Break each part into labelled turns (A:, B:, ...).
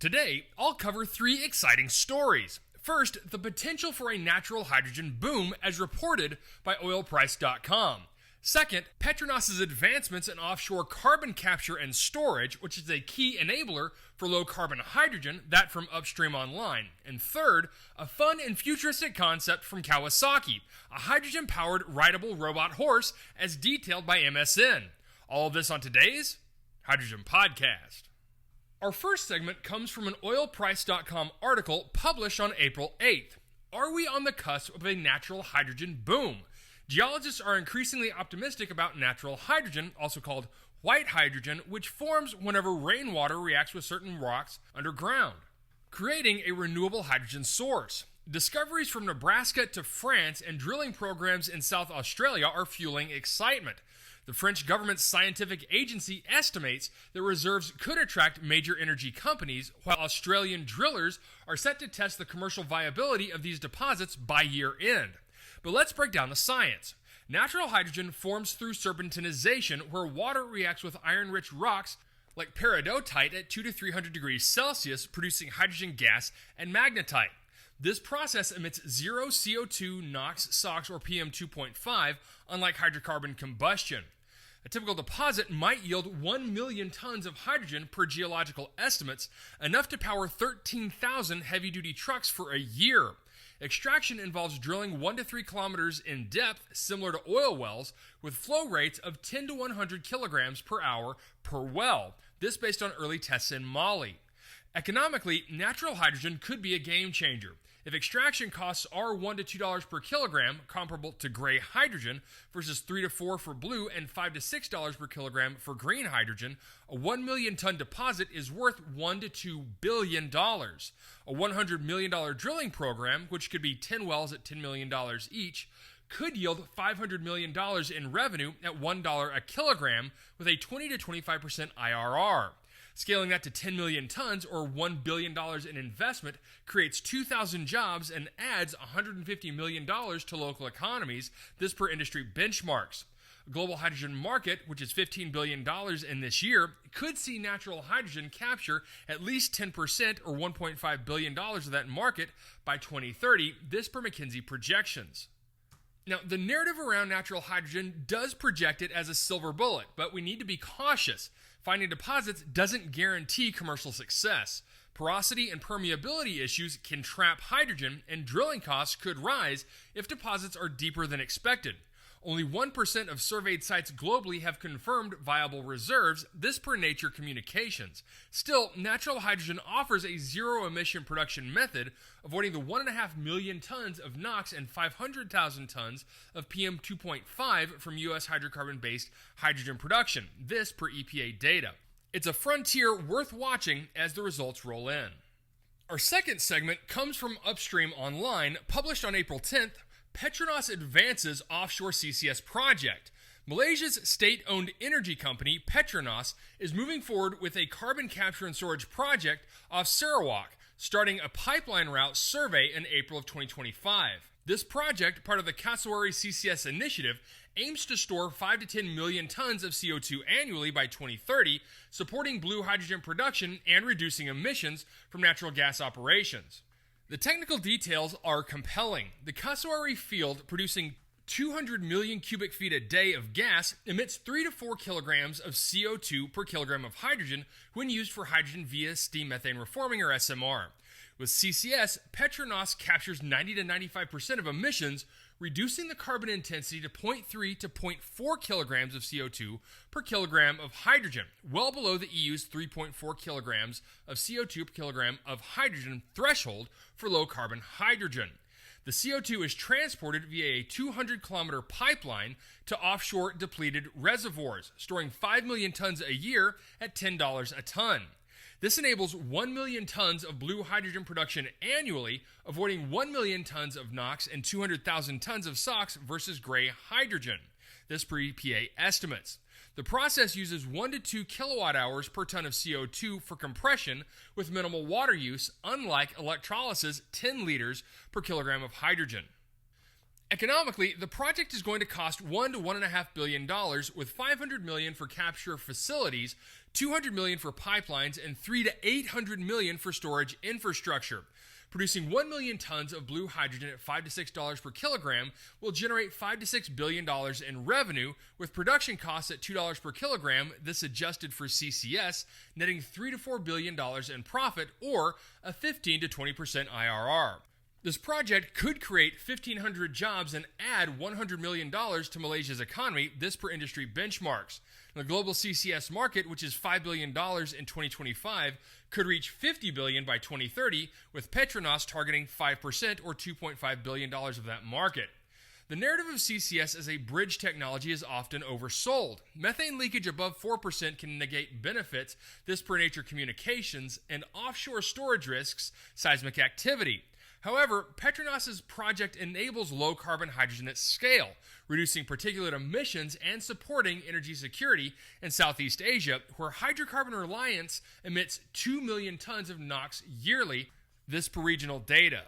A: Today, I'll cover 3 exciting stories. First, the potential for a natural hydrogen boom as reported by oilprice.com. Second, Petronas' advancements in offshore carbon capture and storage, which is a key enabler for low-carbon hydrogen, that from Upstream Online. And third, a fun and futuristic concept from Kawasaki, a hydrogen-powered rideable robot horse as detailed by MSN. All of this on today's Hydrogen Podcast. Our first segment comes from an oilprice.com article published on April 8th. Are we on the cusp of a natural hydrogen boom? Geologists are increasingly optimistic about natural hydrogen, also called white hydrogen, which forms whenever rainwater reacts with certain rocks underground, creating a renewable hydrogen source. Discoveries from Nebraska to France and drilling programs in South Australia are fueling excitement. The French government's scientific agency estimates that reserves could attract major energy companies, while Australian drillers are set to test the commercial viability of these deposits by year end. But let's break down the science. Natural hydrogen forms through serpentinization, where water reacts with iron-rich rocks like peridotite at 200 to 300 degrees Celsius, producing hydrogen gas and magnetite. This process emits zero CO2, NOx, SOx, or PM2.5, unlike hydrocarbon combustion. A typical deposit might yield 1 million tons of hydrogen per geological estimates, enough to power 13,000 heavy-duty trucks for a year. Extraction involves drilling 1 to 3 kilometers in depth, similar to oil wells, with flow rates of 10 to 100 kilograms per hour per well. This based on early tests in Mali. Economically, natural hydrogen could be a game changer. If extraction costs are $1 to $2 per kilogram, comparable to gray hydrogen, versus $3 to $4 for blue and $5 to $6 per kilogram for green hydrogen, a 1 million ton deposit is worth $1 to $2 billion. A $100 million drilling program, which could be 10 wells at $10 million each, could yield $500 million in revenue at $1 a kilogram with a 20 to 25% IRR. Scaling that to 10 million tons or $1 billion in investment creates 2,000 jobs and adds $150 million to local economies, this per industry benchmarks. A global hydrogen market, which is $15 billion in this year, could see natural hydrogen capture at least 10% or $1.5 billion of that market by 2030, this per McKinsey projections. Now, the narrative around natural hydrogen does project it as a silver bullet, but we need to be cautious. Finding deposits doesn't guarantee commercial success. Porosity and permeability issues can trap hydrogen, and drilling costs could rise if deposits are deeper than expected. Only 1% of surveyed sites globally have confirmed viable reserves, this per Nature Communications. Still, natural hydrogen offers a zero-emission production method, avoiding the 1.5 million tons of NOx and 500,000 tons of PM2.5 from U.S. hydrocarbon-based hydrogen production, this per EPA data. It's a frontier worth watching as the results roll in. Our second segment comes from Upstream Online, published on April 10th, Petronas advances offshore CCS project. Malaysia's state-owned energy company, Petronas, is moving forward with a carbon capture and storage project off Sarawak, starting a pipeline route survey in April of 2025. This project, part of the Kawasaki CCS initiative, aims to store 5 to 10 million tons of CO2 annually by 2030, supporting blue hydrogen production and reducing emissions from natural gas operations. The technical details are compelling. The Kawasaki field, producing 200 million cubic feet a day of gas, emits 3 to 4 kilograms of CO2 per kilogram of hydrogen when used for hydrogen via steam methane reforming, or SMR. With CCS, Petronas captures 90 to 95% of emissions, reducing the carbon intensity to 0.3 to 0.4 kilograms of CO2 per kilogram of hydrogen, well below the EU's 3.4 kilograms of CO2 per kilogram of hydrogen threshold for low-carbon hydrogen. The CO2 is transported via a 200-kilometer pipeline to offshore depleted reservoirs, storing 5 million tons a year at $10 a ton. This enables 1 million tons of blue hydrogen production annually, avoiding 1 million tons of NOx and 200,000 tons of SOx versus gray hydrogen. This per EPA estimates. The process uses 1 to 2 kilowatt hours per ton of CO2 for compression with minimal water use, unlike electrolysis 10 liters per kilogram of hydrogen. Economically, the project is going to cost $1 to $1.5 billion, with $500 million for capture facilities, $200 million for pipelines, and $300 to $800 million for storage infrastructure. Producing 1 million tons of blue hydrogen at $5 to $6 per kilogram will generate $5 to $6 billion in revenue, with production costs at $2 per kilogram, this adjusted for CCS, netting $3 to $4 billion in profit, or a 15 to 20% IRR. This project could create 1,500 jobs and add $100 million to Malaysia's economy, this per industry benchmarks. The global CCS market, which is $5 billion in 2025, could reach $50 billion by 2030, with Petronas targeting 5% or $2.5 billion of that market. The narrative of CCS as a bridge technology is often oversold. Methane leakage above 4% can negate benefits, this per Nature Communications, and offshore storage risks, seismic activity. However, Petronas' project enables low-carbon hydrogen at scale, reducing particulate emissions and supporting energy security in Southeast Asia, where hydrocarbon reliance emits 2 million tons of NOx yearly, this per regional data.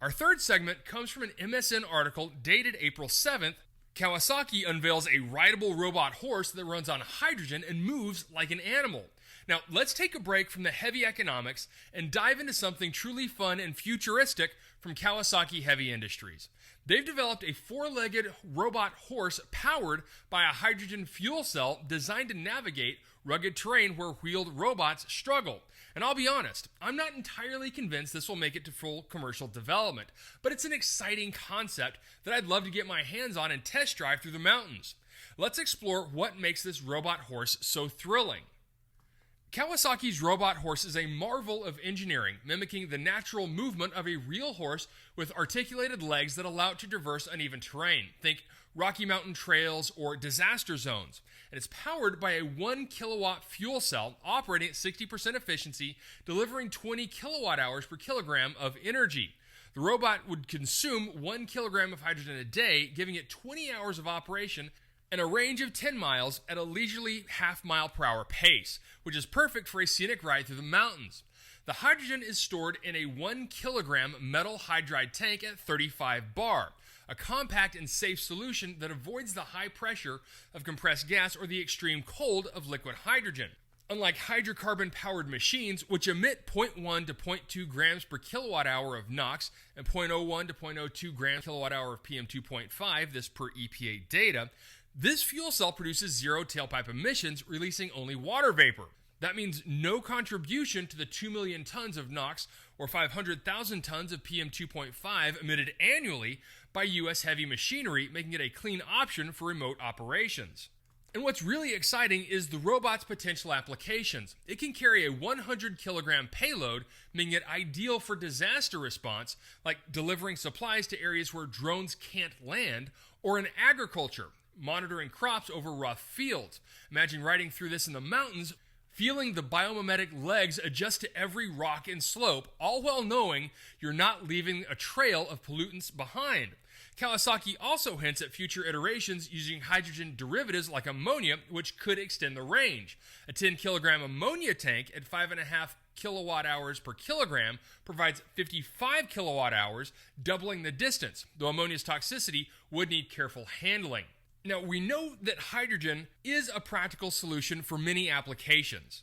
A: Our third segment comes from an MSN article dated April 7th. Kawasaki unveils a rideable robot horse that runs on hydrogen and moves like an animal. Now, let's take a break from the heavy economics and dive into something truly fun and futuristic from Kawasaki Heavy Industries. They've developed a four-legged robot horse powered by a hydrogen fuel cell designed to navigate rugged terrain where wheeled robots struggle. And I'll be honest, I'm not entirely convinced this will make it to full commercial development, but it's an exciting concept that I'd love to get my hands on and test drive through the mountains. Let's explore what makes this robot horse so thrilling. Kawasaki's robot horse is a marvel of engineering, mimicking the natural movement of a real horse with articulated legs that allow it to traverse uneven terrain. Think Rocky Mountain trails or disaster zones. And it's powered by a 1 kilowatt fuel cell operating at 60% efficiency, delivering 20 kilowatt hours per kilogram of energy. The robot would consume 1 kilogram of hydrogen a day, giving it 20 hours of operation and a range of 10 miles at a leisurely half-mile-per-hour pace, which is perfect for a scenic ride through the mountains. The hydrogen is stored in a 1 kilogram metal hydride tank at 35 bar, a compact and safe solution that avoids the high pressure of compressed gas or the extreme cold of liquid hydrogen. Unlike hydrocarbon-powered machines, which emit 0.1 to 0.2 grams per kilowatt hour of NOx and 0.01 to 0.02 grams per kilowatt hour of PM2.5, this per EPA data, this fuel cell produces zero tailpipe emissions, releasing only water vapor. That means no contribution to the 2 million tons of NOx or 500,000 tons of PM2.5 emitted annually by U.S. heavy machinery, making it a clean option for remote operations. And what's really exciting is the robot's potential applications. It can carry a 100 kilogram payload, making it ideal for disaster response, like delivering supplies to areas where drones can't land, or in agriculture, monitoring crops over rough fields. Imagine riding through this in the mountains, feeling the biomimetic legs adjust to every rock and slope, all while knowing you're not leaving a trail of pollutants behind. Kawasaki also hints at future iterations using hydrogen derivatives like ammonia, which could extend the range. A 10 kilogram ammonia tank at 5.5 kilowatt hours per kilogram provides 55 kilowatt hours, doubling the distance, though ammonia's toxicity would need careful handling. Now, we know that hydrogen is a practical solution for many applications.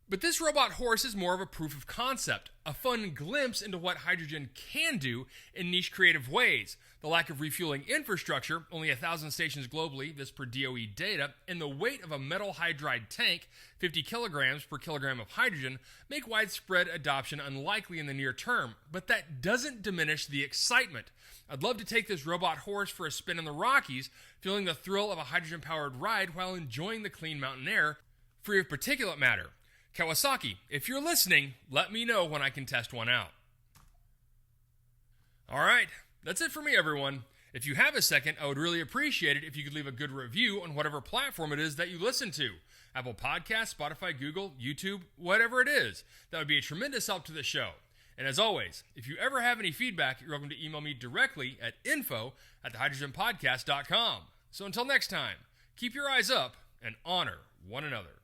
A: But this robot horse is more of a proof of concept, a fun glimpse into what hydrogen can do in niche creative ways. The lack of refueling infrastructure, only 1,000 stations globally, this per DOE data, and the weight of a metal hydride tank, 50 kilograms per kilogram of hydrogen, make widespread adoption unlikely in the near term. But that doesn't diminish the excitement. I'd love to take this robot horse for a spin in the Rockies, feeling the thrill of a hydrogen-powered ride while enjoying the clean mountain air, free of particulate matter. Kawasaki, if you're listening, let me know when I can test one out. Alright, that's it for me, everyone. If you have a second, I would really appreciate it if you could leave a good review on whatever platform it is that you listen to. Apple Podcasts, Spotify, Google, YouTube, whatever it is. That would be a tremendous help to the show. And as always, if you ever have any feedback, you're welcome to email me directly at info@thehydrogenpodcast.com. So until next time, keep your eyes up and honor one another.